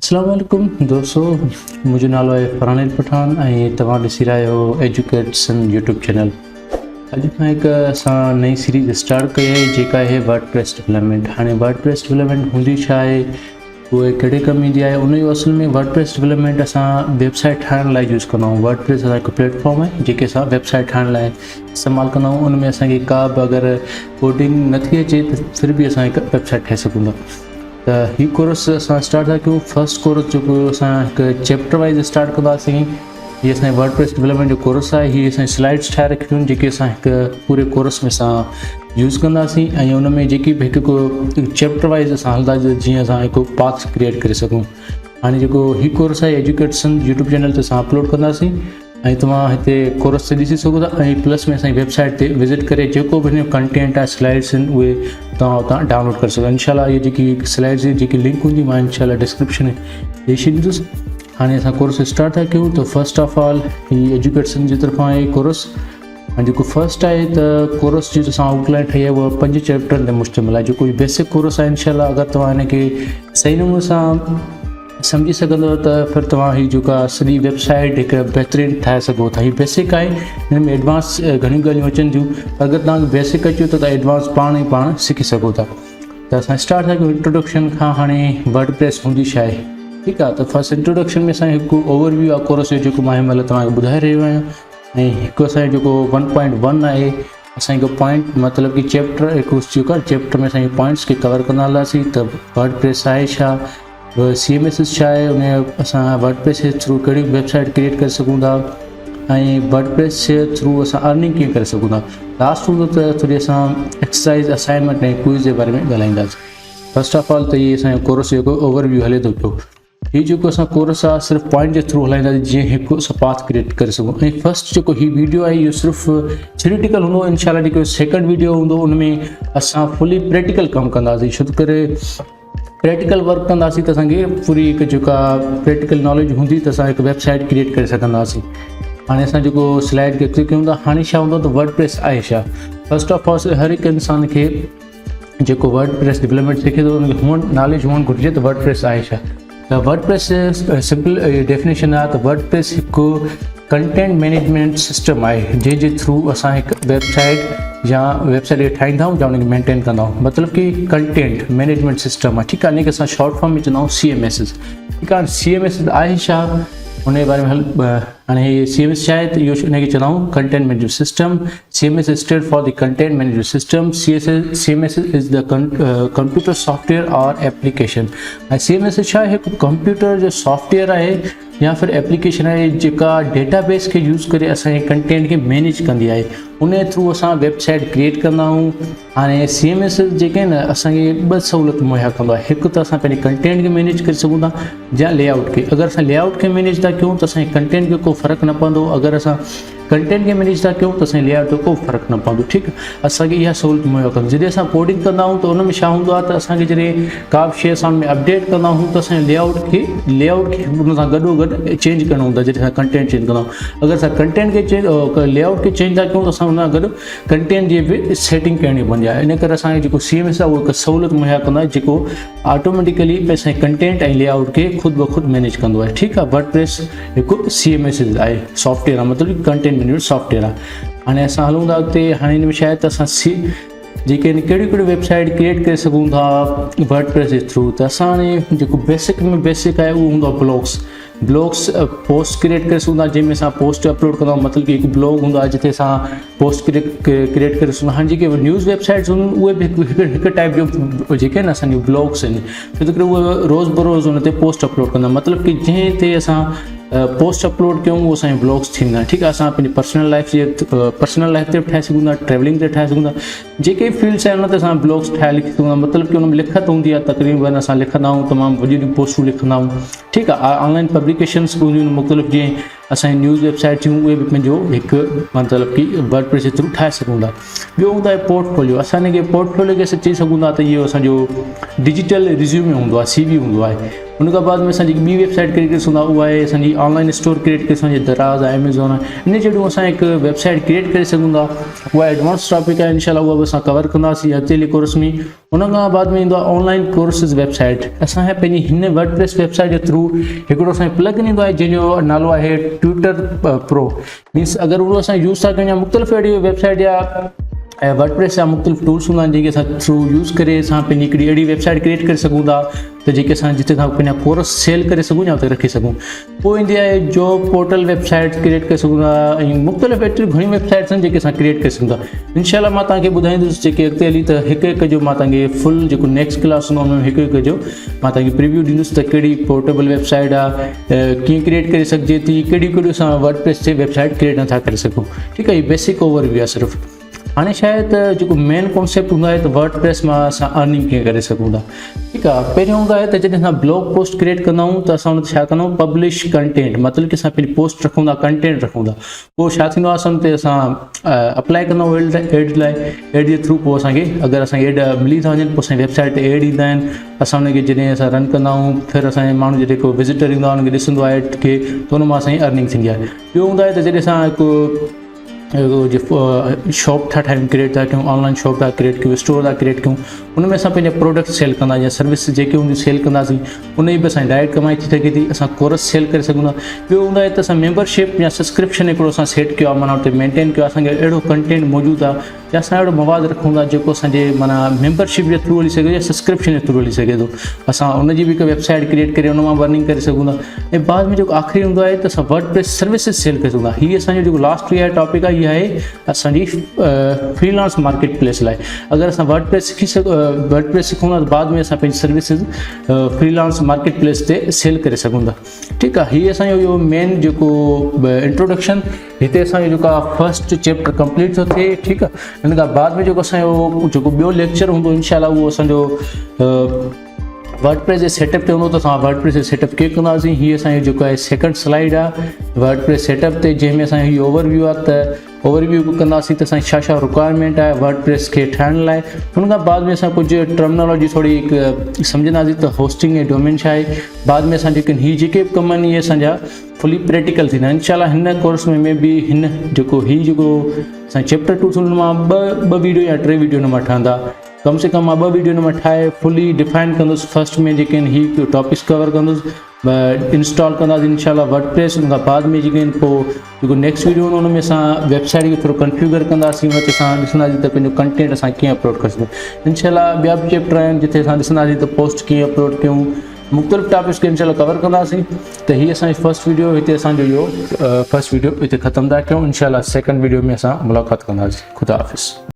अस्सलाम वालेकुम दोस्तों, मुझे नालो है फरहान पठान ऐं तव्हां ॾिसी रहिया आहियो एजुकेशन यूट्यूब चैनल। अॼु खां हिकु असां नई सीरीज़ स्टार्ट कई आहे जेका आहे वर्डप्रेस डेवलपमेंट। हाणे वर्डप्रेस डेवलपमेंट हूंदी छा आहे, उहे कहिड़े कमु ईंदी आहे, उन जो असल में वर्डप्रेस डेवलपमेंट असां वेबसाइट ठाहिण लाइ यूज़ कंदा आहियूं। वर्डप्रेस असां हिकु प्लेटफॉर्म आहे जेके असां वेबसाइट ठाहिण लाइ इस्तेमालु कंदा आहियूं। उन में असांखे का बि अगरि कोडिंग नथी अचे त फिर बि असां हिकु वेबसाइट ठाहे सघूं था। त हीउ कोर्स असां स्टार्ट था कयूं। फर्स्ट कोर्स जेको असां हिकु चैप्टर वाइज़ स्टार्ट कंदासीं। हीअ असांजे वर्डप्रेस डेवलपमेंट जो कोर्स आहे। हीअ असांजी स्लाइड्स ठाहे रखियूं आहिनि जेके असां हिकु पूरे कोर्स में असां यूज़ कंदासीं ऐं उन में जेकी बि हिकु चैप्टर वाइज़ असां हलंदासीं जीअं असां हिकु पाथ क्रिएट करे सघूं। हाणे जेको हीउ कोर्स आहे एजुकेशन यूट्यूब चैनल ते असां अपलोड कंदासीं ऐं तव्हां हिते कोर्स ते ॾिसी सघो था ऐं प्लस में असांजी वेबसाइट ते विज़िट करे जेको बि हिन जो कंटेंट आहे, स्लाइड्स आहिनि, उहे तव्हां उतां डाउनलोड करे सघो। इंशाल्लाह इहे जेकी स्लाइड्स जी जेकी लिंक हूंदी मां इंशाल्लाह डिस्क्रिप्शन में ॾेई छॾींदुसि। हाणे असां कोर्स स्टार्ट था कयूं। त फस्ट ऑफ ऑल हीअ एजुकेशन जी तरफ़ां आहे कोर्स ऐं जेको फस्ट आहे त कोर्स जी असां आउटलाइन ठाही आहे उहा 5 चैप्टरनि ते मुश्तमिल आहे। जेको हीउ बेसिक कोर्स आहे इंशाल्लाह अगरि तव्हां हिनखे सही नमूने सां सम्झी सघंदव त फिर तव्हां हीअ जेका सॼी वेबसाइट हिकु बहितरीनु ठाहे सघो था। हीअ बेसिक आहे, हिन में एडवांस घणियूं ॻाल्हियूं अचनि थियूं। अगरि तव्हांखे बेसिक अचे त तव्हां एडवांस पाण ई पाण सिखी सघो था। त असां स्टार्ट था कयूं इंट्रोडक्शन खां। हाणे वर्डप्रेस हूंदी छा आहे, ठीकु आहे। त फस्ट इंट्रोडक्शन में असांजो हिकु ओवरव्यू आहे कोर्स जो जेको मां हिन महिल तव्हांखे ॿुधाए रहियो आहियां। ऐं हिकु असांजो जेको 1.1 आहे, असां हिकु पॉइंट मतिलबु कि चैप्टर हिकु जेको चैप्टर में असांजे पॉइंट्स खे कवर कंदा हलंदासीं। त वर्डप्रेस आहे छा, CMS छा आहे, उन असां वर्डप्रेस जे थ्रू कहिड़ी वेबसाइट क्रिएट करे सघूं था ऐं वर्डप्रेस जे थ्रू असां अर्निंग कीअं करे सघूं था। लास्ट हूंदो त थोरी असां एक्सरसाइज़ असाइनमेंट ऐं क्विज़ जे बारे में ॻाल्हाईंदासीं। फस्ट ऑफ ऑल त इहे असांजो कोर्स जेको ओवरव्यू हले थो पियो। हीउ जेको असां कोर्स आहे सिर्फ़ु पॉइंट जे थ्रू हलाईंदासीं जीअं हिकु असां पाथ क्रिएट करे सघूं। ऐं फस्ट जेको हीउ वीडियो आहे इहो सिर्फ़ु थियोरिटिकल हूंदो। इंशाल्लाह जेको सेकंड वीडियो हूंदो उन में असां फुली प्रैक्टिकल कमु कंदासीं। छो करे प्रैक्टिकल वर्क कंदासीं त असांखे पूरी हिकु जेका प्रैक्टिकल नॉलेज हूंदी त असां हिकु वेबसाइट क्रिएट करे सघंदासीं। हाणे असां जेको स्लाइड खे क्लिक कयूं था, हाणे छा हूंदो त वर्डप्रेस आहे छा। फस्ट ऑफ ऑल हर हिकु इंसान खे जेको वर्डप्रेस डेवलपमेंट सिखे थो उनखे नॉलेज हुअणु घुरिजे त वर्डप्रेस आहे छा। त वर्डप्रेस सिंपल डेफिनेशन आहे त वर्डप्रेस हिकु कंटेंट मैनेजमेंट सिस्टम आहे जंहिंजे थ्रू असां हिकु वेबसाइट या वेबसाइट ठाहींदा आहियूं या उनखे मेंटेन कंदा आहियूं। मतिलबु कि कंटेंट मैनेजमेंट सिस्टम आहे, ठीकु आहे। इनखे असां शॉर्ट फॉर्म में चवंदा आहियूं CMS, ठीकु आहे। CMS आहे छा उन जे बारे में हाणे CMS छा आहे त इहो हिनखे चवंदा आहियूं content management system. CMS stand for the content management system. CMS is the computer software और एप्लीकेशन। ऐं CMS छा आहे, हिकु कंप्यूटर जो सॉफ्टवेयर आहे या फिर एप्लीकेशन आहे जेका डेटाबेस खे यूज़ करे असांजे कंटेंट खे मैनेज कंदी आहे। उन जे थ्रू असां वेबसाइट क्रिएट कंदा आहियूं। हाणे CMS जेके आहिनि असांखे 2 सहूलियत मुहैया कंदो आहे। हिकु त असां पंहिंजे कंटेंट खे मैनेज करे सघूं था या लेआउट खे। अगरि असां लेआउट खे मैनेज था कयूं त असांजे कंटेंट खे को फ़र्क़ु न पवंदो। अगरि असां कंटेंट खे मैनेज था कयूं त असांजे लेआउट जो को फ़र्क़ु न पवंदो, ठीकु आहे। असांखे इहा सहूलियत मुहैया कंदो। जॾहिं असां कोडिंग कंदा आहियूं त उन में छा हूंदो आहे त असांखे जॾहिं का बि शइ असां में अपडेट कंदा आहियूं त असांजे लेआउट खे उन सां गॾोगॾु चेंज करिणो हूंदो आहे। जॾहिं असां कंटेंट चेंज कंदा आहियूं, अगरि असां कंटेंट खे लेआउट खे चेंज था कयूं त असां उन सां गॾु कंटेंट जी बि सेटिंग करणी पवंदी आहे। इन करे असांखे जेको CMS आहे उहो हिकु सहूलियत मुहैया कंदो आहे जेको ऑटोमेटिकली असांजे कंटेंट ऐं लेआउट खे ख़ुदि ब ख़ुदि मैनेज कंदो आहे, ठीकु आहे। वर्डप्रेस हिकु CMS आहे, सॉफ्टवेयर आहे, मतिलबु कंटेंट मैनेजमेंट सॉफ्टवेयर आहे। हाणे असां हलूं था अॻिते। हाणे हिन में छा आहे त असां जेके कहिड़ियूं वेबसाइट क्रिएट करे सघूं था वर्डप्रेस जे थ्रू। त असां हाणे जेको बेसिक में बेसिक आहे उहो हूंदो आहे ब्लॉग्स पोस्ट क्रिएट करे सघूं था जंहिंमें असां पोस्ट अपलोड कंदा आहियूं। मतिलबु कि हिकु ब्लॉग हूंदो आहे जिते असां पोस्ट क्रिएट करे सघूं। हाणे जेके न्यूज़ वेबसाइट्स हूंदियूं उहे बि हिकु टाइप जो जेके आहिनि असांजो ब्लॉग्स आहिनि। छो करे उहे रोज़ बरोज़ हुन ते पोस्ट अपलोड कंदा। मतिलबु कि जंहिं ते असां पोस्ट अपलोड कयूं उहो असांजे ब्लॉग्स थींदा आहिनि, ठीकु आहे। असां पंहिंजी पर्सनल लाइफ ते बि ठाहे सघूं था, ट्रैवलिंग ते ठाहे सघूं था, जेके फील्ड्स आहिनि उन ते असां ब्लॉग्स ठाहे लिखी सघूं था। मतिलबु कि उन में लिखत हूंदी आहे, तक़रीबन असां लिखंदा आहियूं, तमामु वॾियूं पोस्टूं लिखंदा आहियूं, ठीकु आहे। ऑनलाइन पब्लिकेशन्स बि हूंदियूं आहिनि मुख़्तलिफ़, जीअं असांजी न्यूज़ वेबसाइट थियूं उहे बि पंहिंजो हिकु मतिलबु कि वर्डप्रेस जे थ्रू ठाहे सघूं था। ॿियो हूंदो आहे पोर्टफोलियो। असांखे पोर्टफोलियो खे असां चई सघूं था त इहो असांजो डिजिटल रिज़्यूमे हूंदो आहे, CV हूंदो आहे। उन खां बाद में असां जेकी ॿी वेबसाइट क्रिएट करे सघूं था उहा आहे असांजी ऑनलाइन स्टोर क्रिएट करे सघूं, जीअं दराज़ आहे, अमेज़ॉन आहे। इन जहिड़ियूं असां हिकु वेबसाइट क्रिएट करे सघूं था। उहा एडवांस टॉपिक आहे, इनशाला उहा बि असां कवर कंदासीं अॻिते कोर्स में। उन खां बाद में ईंदो आहे ऑनलाइन कोर्सिस वेबसाइट। असांखे पंहिंजी हिन वर्डप्रेस वेबसाइट जे थ्रू हिकिड़ो असांखे प्लगइन ईंदो आहे जंहिंजो नालो आहे ट्यूटर प्रो। मीन्स अगरि उहो असां यूज़ था कयूं या मुख़्तलिफ़ अहिड़ी वेबसाइट या वर्डप्रेस जा मुख़्तलिफ़ टूल्स हूंदा आहिनि जेके असां थ्रू यूज़ करे असां पंहिंजी हिकिड़ी अहिड़ी वेबसाइट क्रिएट करे सघूं था त जेके असां जिते असां पंहिंजा कोर्स सेल करे सघूं या उते रखी सघूं। पोइ ईंदी आहे जॉब पोर्टल वेबसाइट क्रिएट करे सघूं था ऐं मुख़्तलिफ़ एतिरियूं घणियूं वेबसाइट्स आहिनि जेके असां क्रिएट करे सघूं था। इनशाला मां तव्हांखे ॿुधाईंदुसि जेके अॻिते हली त हिकु हिकु जो मां तव्हांखे फुल जेको नेक्स्ट क्लास हूंदो हुन में हिकु हिकु जो मां तव्हांखे प्रीव्यू ॾींदुसि त कहिड़ी पोर्टेबल वेबसाइट आहे, कीअं क्रिएट करे सघिजे थी, कहिड़ियूं असां वर्डप्रेस ते वेबसाइट क्रिएट नथा करे सघूं। ठीकु आहे, इहा बेसिक ओवरव्यू आहे सिर्फ़ु। हाणे छा आहे त जेको मेन कॉन्सेप्ट हूंदो आहे त वर्डप्रेस मां असां अर्निंग कीअं करे सघूं था। ठीकु आहे, पहिरियों हूंदो आहे त जॾहिं असां ब्लॉग पोस्ट क्रिएट कंदा आहियूं त असां हुन ते छा कंदा आहियूं, पब्लिश कंटेंट, मतिलबु कि असां पंहिंजी पोस्ट रखूं था, कंटेंट रखूं था। पोइ छा थींदो आहे, असां हुन ते असां अप्लाई कंदा आहियूं एड लाइ। एड जे थ्रू पोइ असांखे अगरि असांखे एड मिली था वञनि पोइ असांजी वेबसाइट ते एड ईंदा आहिनि। असां हुनखे जॾहिं असां रन कंदा आहियूं फिर असांजे माण्हू जॾहिं को विज़िटर ईंदो आहे हुनखे ॾिसंदो आहे एड खे त हुन मां असांजी अर्निंग थींदी आहे। ॿियो हूंदो आहे त जॾहिं असां हिकु शॉप था ठाहियूं, क्रिएट था कयूं, ऑनलाइन शॉप था क्रिएट कयूं, स्टोर था क्रिएट कयूं, उन में असां पंहिंजा प्रोडक्ट सेल कंदा या सर्विस जेके हूंदियूं सेल कंदासीं, उन जी बि असांजी डायरेक्ट कमाई थी सघे थी। असां कोर्स सेल करे सघूं था। ॿियो हूंदो आहे त असां मेंबरशिप या सब्सक्रिप्शन हिकिड़ो असां सेट कयो आहे, माना हुते मेंटेन कयो आहे। असांखे अहिड़ो कंटेंट मौजूदु आहे या असां अहिड़ो मवादु रखूं था जेको असांजे माना मेंबरशिप जे थ्रू हली सघे या सब्सक्रिप्शन जे थ्रू हली सघे थो। असां उनजी बि हिकु वेबसाइट क्रिएट करे उन मां अर्निंग करे सघूं था। ऐं बाद में जेको आख़िरी हूंदो आहे त असां वर्डप्रेस सर्विसिस सेल करे सघूं था। हीअ असांजो जेको लास्ट इहा टॉपिक आहे, इहा आहे असांजी फ्रीलांस मार्केट प्लेस लाइ। अगरि असां वर्डप्रेस सिखूं था त बाद में असां पंहिंजी सर्विसिस फ्रीलांस मार्केट प्लेस ते सेल करे सघूं था। ठीकु आहे, हीअ असांजो इहो मेन जेको इंट्रोडक्शन, हिते असांजो जेको आहे फर्स्ट चैप्टर कंप्लीट थो थिए। ठीकु आहे, हिन खां बाद में जेको असांजो जेको ॿियो लेक्चर हूंदो इनशाला उहो असांजो वर्डप्रेस जे सेटअप ते हूंदो त असां वर्डप्रेस जे सेटअप कीअं कंदासीं। हीअ असांजो जेको आहे सेकंड स्लाइड आहे वर्डप्रेस सेटअप ते, जंहिंमें असांजो हीअ ओवरव्यू आहे त ओवरव्यू कंदासीं त असांजी छा छा रिक्वायरमेंट आहे वर्डप्रेस खे ठाहिण लाइ। हुन खां बाद में असां कुझु टर्मिनोलॉजी थोरी हिकु सम्झंदासीं त होस्टिंग ऐं डोमेन छा आहे। बाद में असां हीअ जेके बि कम आहिनि इहे असांजा फुली प्रैक्टिकल थींदा आहिनि। इनशाला हिन कोर्स में बि हिन जेको जेको असां चैप्टर 2 हुन मां ॿ वीडियो या 3 वीडियो हिन मां ठहंदा। कम से कम मां 2 वीडियो हिन मां ठाहे फुली डिफाइन कंदुसि। फर्स्ट में जेके आहिनि हीअ टॉपिक्स कवर कंदुसि, इंस्टॉल कंदासीं इनशाला वर्डप्रेस। उन खां बाद में जेके आहिनि पोइ जेको नेक्स्ट वीडियो हूंदो हुन में असां वेबसाइट खे थोरो कन्फ्यूगर कंदासीं, उन ते असां ॾिसंदासीं त पंहिंजो कंटेंट असां कीअं अपलोड करे सघूं। इनशाला ॿिया बि चैप्टर आहिनि जिते असां ॾिसंदासीं त पोस्ट कीअं अपलोड कयूं, मुख़्तलिफ़ टॉपिक्स खे इनशाला कवर कंदासीं। त हीअ असांजी फर्स्ट वीडियो, हिते असांजो इहो फर्स्ट वीडियो हिते ख़तमु था कयूं। इनशाला सेकंड वीडियो में असां मुलाक़ात कंदासीं। ख़ुदा हाफ़िज़।